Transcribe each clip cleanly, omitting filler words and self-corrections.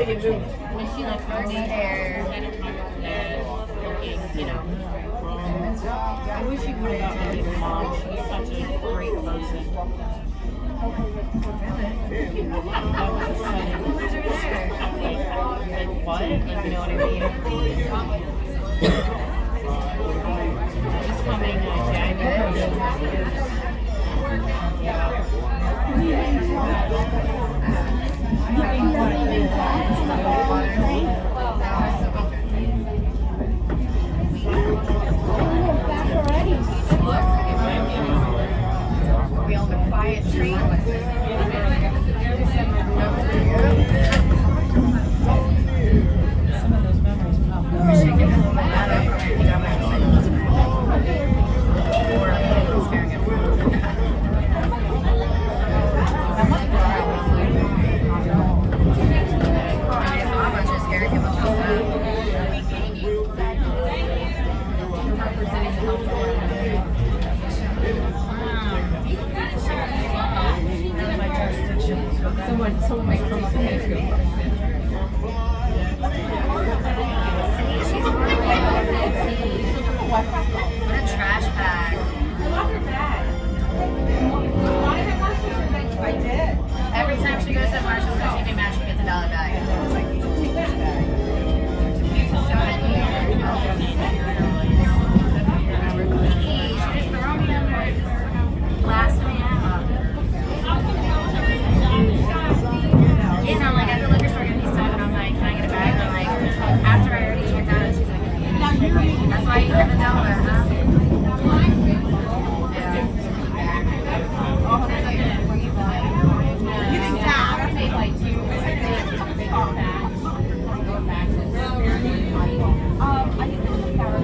When she like first hair looking, you know. I wish she would have been his mom. She's such a great person. Like what? Like, you know what I mean? Just coming we on the quiet train. Some of those memories someone might come up and what a trash bag. I love her bag. I did. Every time she goes to Marshall's or TJ Maxx, she gets $1 bag. It's like, you should take this bag. She just throw me under last man up. You know, like at the liquor store, getting these stuff, and I'm like, can I get a bag? And I'm like, after I already checked out, and she's like, that's why you never tell her, huh? You think that? I paid like $2. I think it was a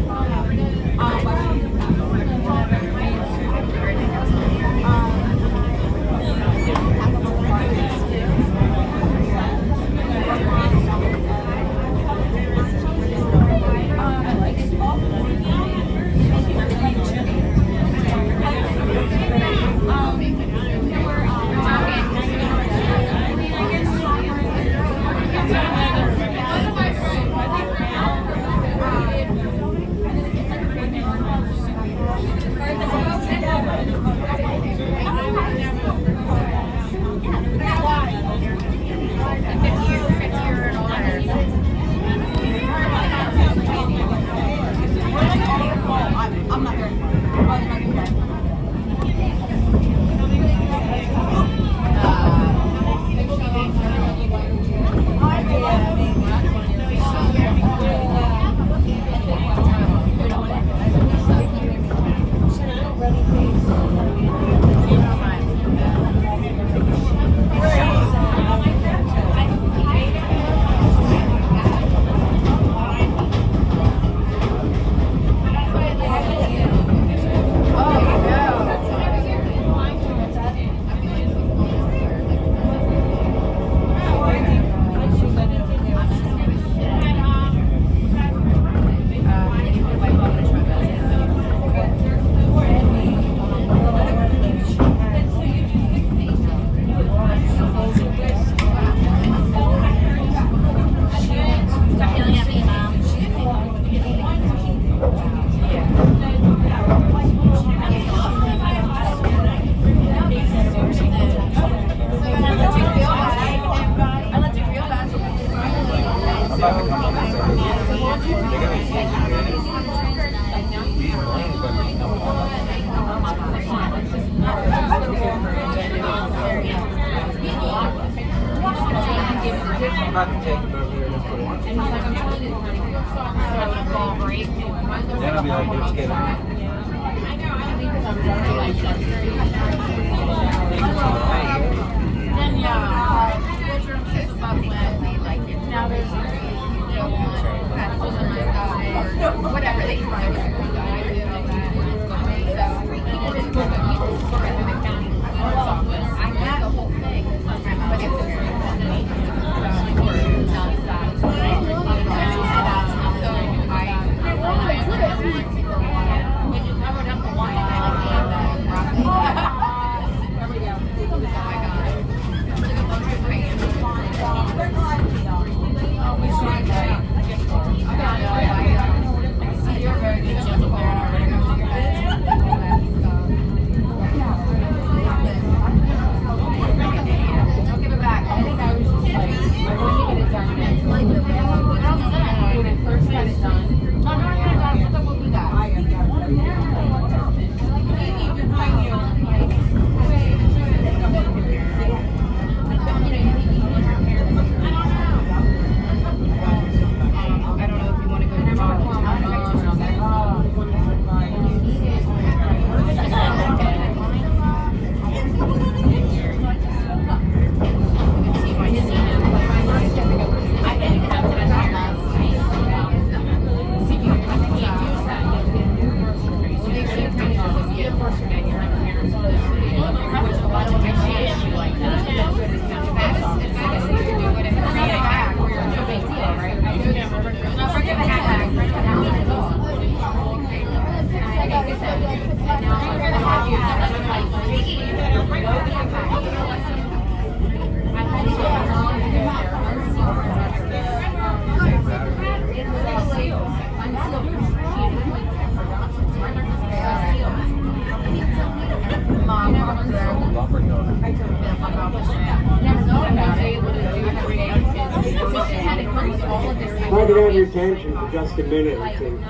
I can have your attention for just a minute or two.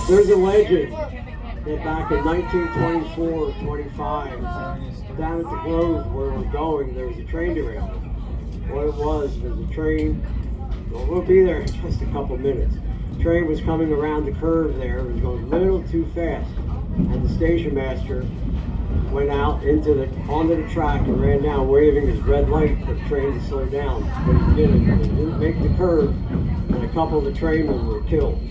There's a legend that back in 1924, 25, down at the Grove where we're going, there was a train derailment. What it was a train, well, we'll be there in just a couple minutes. The train was coming around the curve there, it was going a little too fast, and the station master went out onto the track and ran down waving his red light for the train to slow down. But he didn't make the curve, and a couple of the trainmen were killed.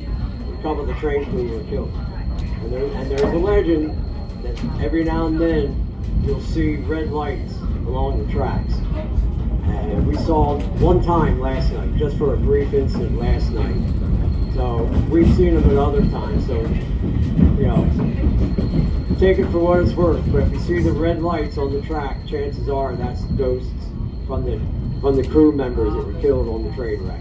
A couple of the train crew were killed. And there's a legend that every now and then you'll see red lights along the tracks. And we saw one time last night, just for a brief incident last night. So we've seen them at other times. So, you know, take it for what it's worth. But if you see the red lights on the track, chances are that's ghosts from the crew members that were killed on the train wreck.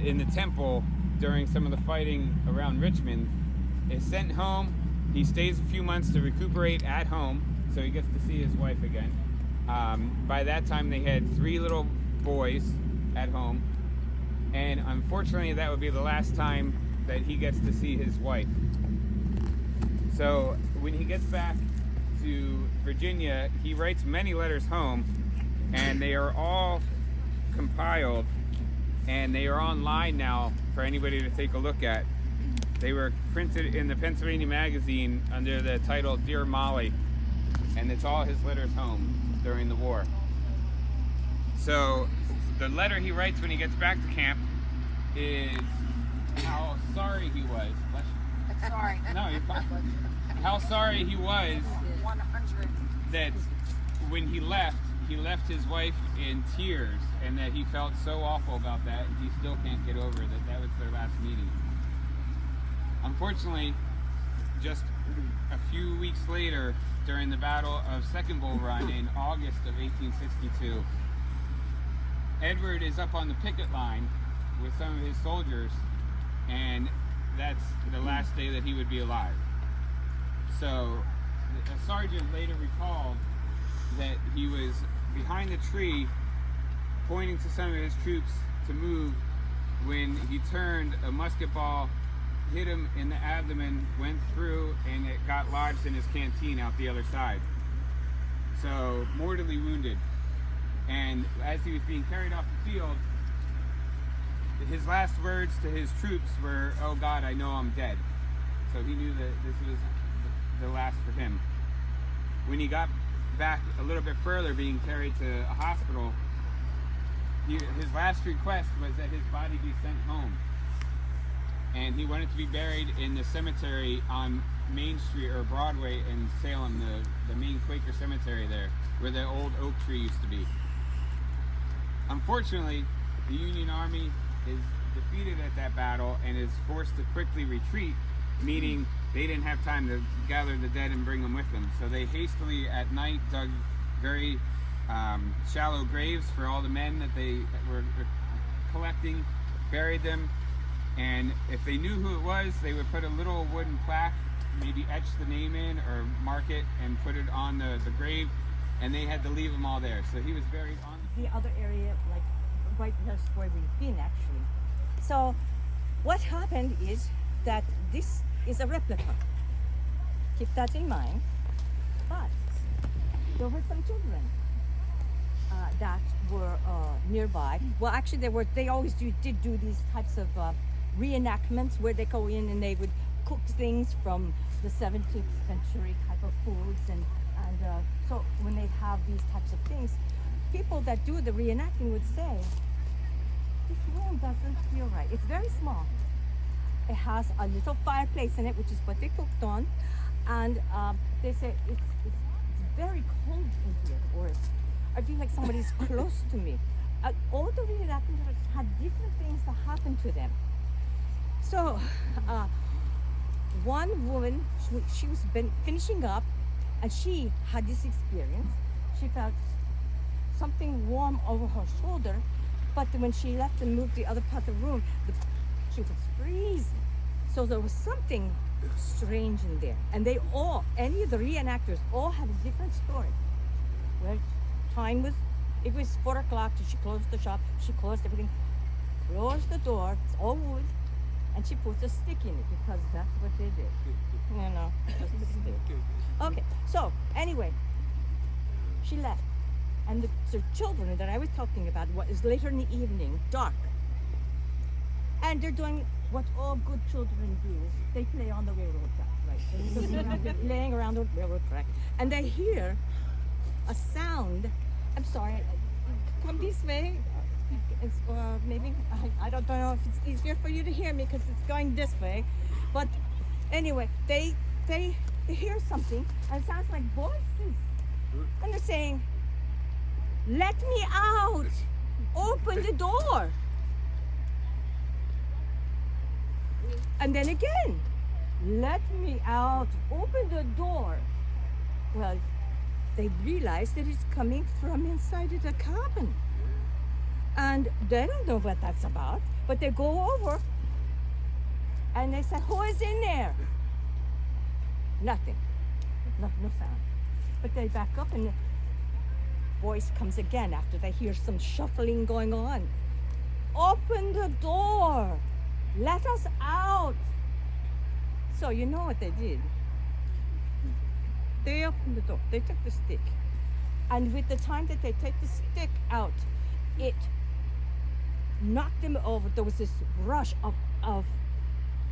In the temple during some of the fighting around Richmond, is sent home. He stays a few months to recuperate at home, so he gets to see his wife again. By that time, they had 3 little boys at home, and unfortunately, that would be the last time that he gets to see his wife. So when he gets back to Virginia, he writes many letters home, and they are all compiled, and they are online now for anybody to take a look at. They were printed in the Pennsylvania Magazine under the title Dear Molly, and it's all his letters home during the war. So the letter he writes when he gets back to camp is how sorry he was. Sorry. No, you're fine. How sorry he was 100. that when he left his wife in tears, and that he felt so awful about that, and he still can't get over that was their last meeting. Unfortunately, just a few weeks later, during the Battle of Second Bull Run in August of 1862, Edward is up on the picket line with some of his soldiers, and that's the last day that he would be alive. So a sergeant later recalled that he was behind the tree pointing to some of his troops to move when he turned, a musket ball hit him in the abdomen, went through, and it got lodged in his canteen out the other side. So mortally wounded. And as he was being carried off the field, his last words to his troops were, "Oh God, I know I'm dead." So he knew that this was the last for him. When he got back a little bit further, being carried to a hospital, his last request was that his body be sent home. And he wanted to be buried in the cemetery on Main Street, or Broadway in Salem, the main Quaker cemetery there, where the old oak tree used to be. Unfortunately, the Union Army is defeated at that battle and is forced to quickly retreat, meaning they didn't have time to gather the dead and bring them with them. So they hastily at night dug very shallow graves for all the men that they were collecting, buried them, and if they knew who it was, they would put a little wooden plaque, maybe etch the name in or mark it and put it on the grave, and they had to leave them all there. So he was buried on the other area, like right just where we've been actually. So what happened is that this is a replica. Keep that in mind. But there were some children that were nearby. Well, actually, they always did do these types of reenactments where they go in and they would cook things from the 17th century type of foods, and so when they have these types of things, people that do the reenacting would say, this room doesn't feel right. It's very small. It has a little fireplace in it, which is what they cooked on, and they say it's very cold in here, or I feel like somebody's close to me. All the reenactors had different things that happened to them. So one woman, she was finishing up, and she had this experience. She felt something warm over her shoulder, but when she left and moved the other part of the room, she was freezing. So there was something strange in there. And any of the reenactors all had a different story. Well, it was 4 o'clock, so she closed the shop, she closed everything, closed the door, it's all wood, and she puts a stick in it because that's what they did. Just a stick. Okay, so anyway, she left. And the children that I was talking about, what is later in the evening, dark. And they're doing what all good children do. They play on the railroad track, right? They're playing around the railroad track. And they hear a sound. I'm sorry, come this way. It's, maybe, I don't know if it's easier for you to hear me because it's going this way. But anyway, they hear something, and it sounds like voices. And they're saying, let me out! Open the door! And then again, let me out! Open the door! Well, they realize that it's coming from inside of the cabin. And they don't know what that's about, but they go over and they say, who is in there? Nothing. No sound. But they back up and voice comes again after they hear some shuffling going on. Open the door! Let us out! So you know what they did? They opened the door. They took the stick. And with the time that they take the stick out, it knocked them over. There was this rush of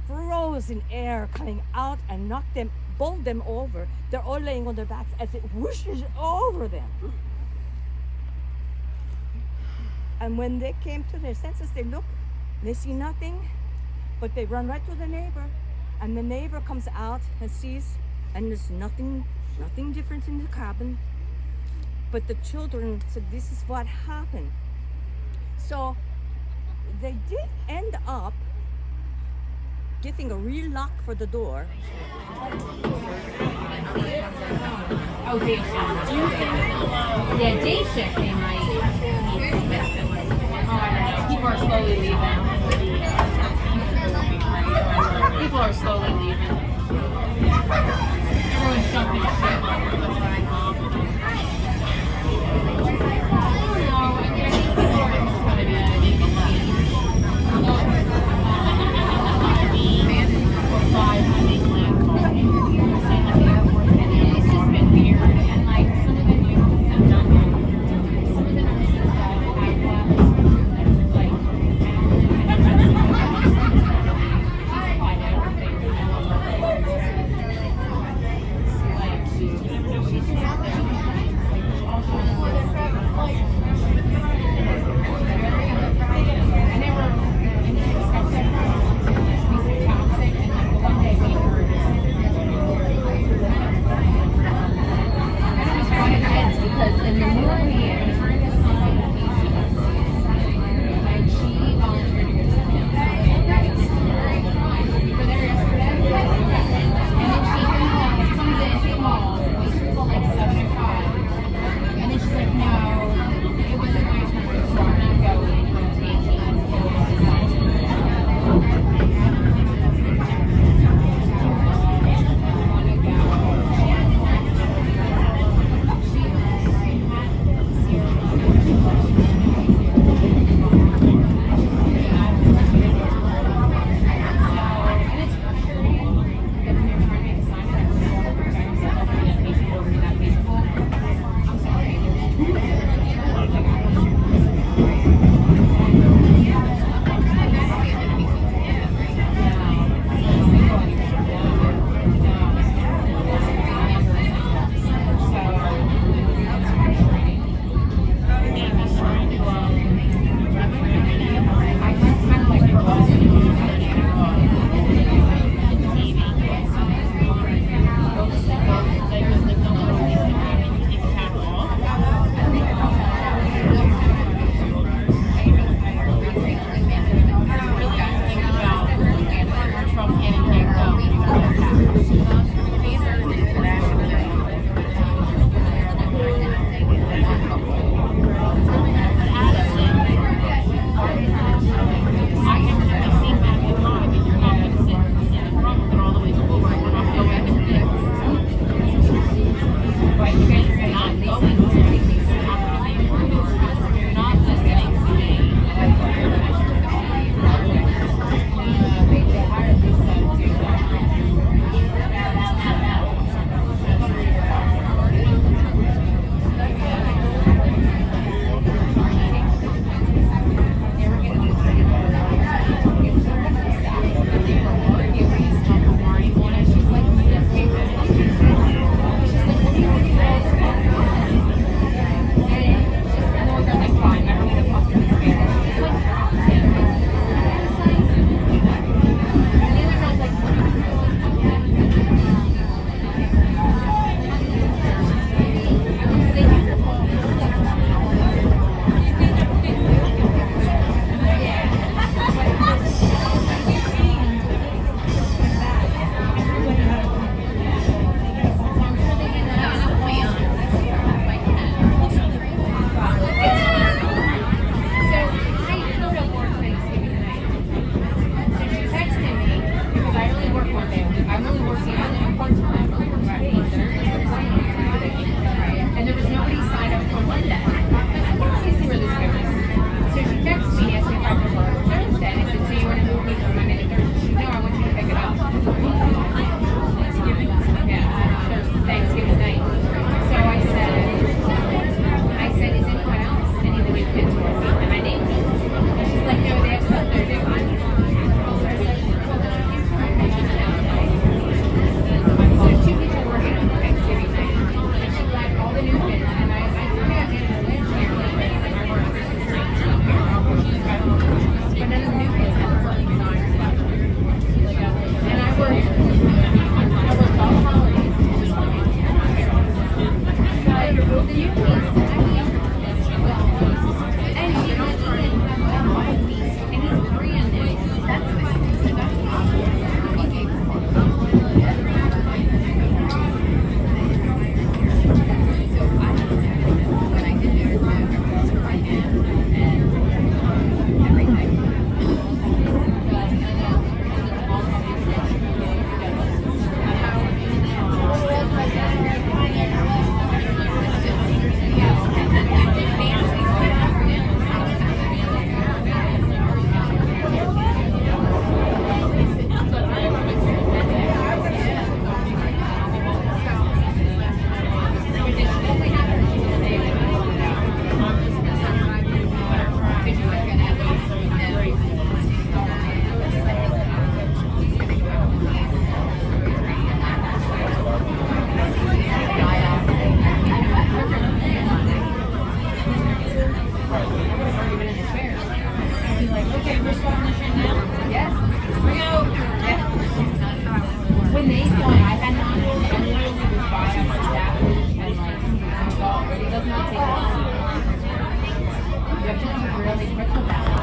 frozen air coming out and knocked them, bowled them over. They're all laying on their backs as it whooshes over them. And when they came to their senses, they look, they see nothing, but they run right to the neighbor. And the neighbor comes out and sees, and there's nothing different in the cabin. But the children said, this is what happened. So they did end up getting a real lock for the door. Oh, day shift. Yeah, day shift they might need some medicine. Oh, I don't know. People are slowly leaving. People are slowly leaving. Everyone's jumping ship. That's what I call it. I don't know. I think people are just kind of making five make landfall. It's just been weird, and like some of the nurses have done it. Some of the nurses that have left, like, quite everything. my iPad on and literally just bottom like that and like it does not take long. You have to be really quick with that.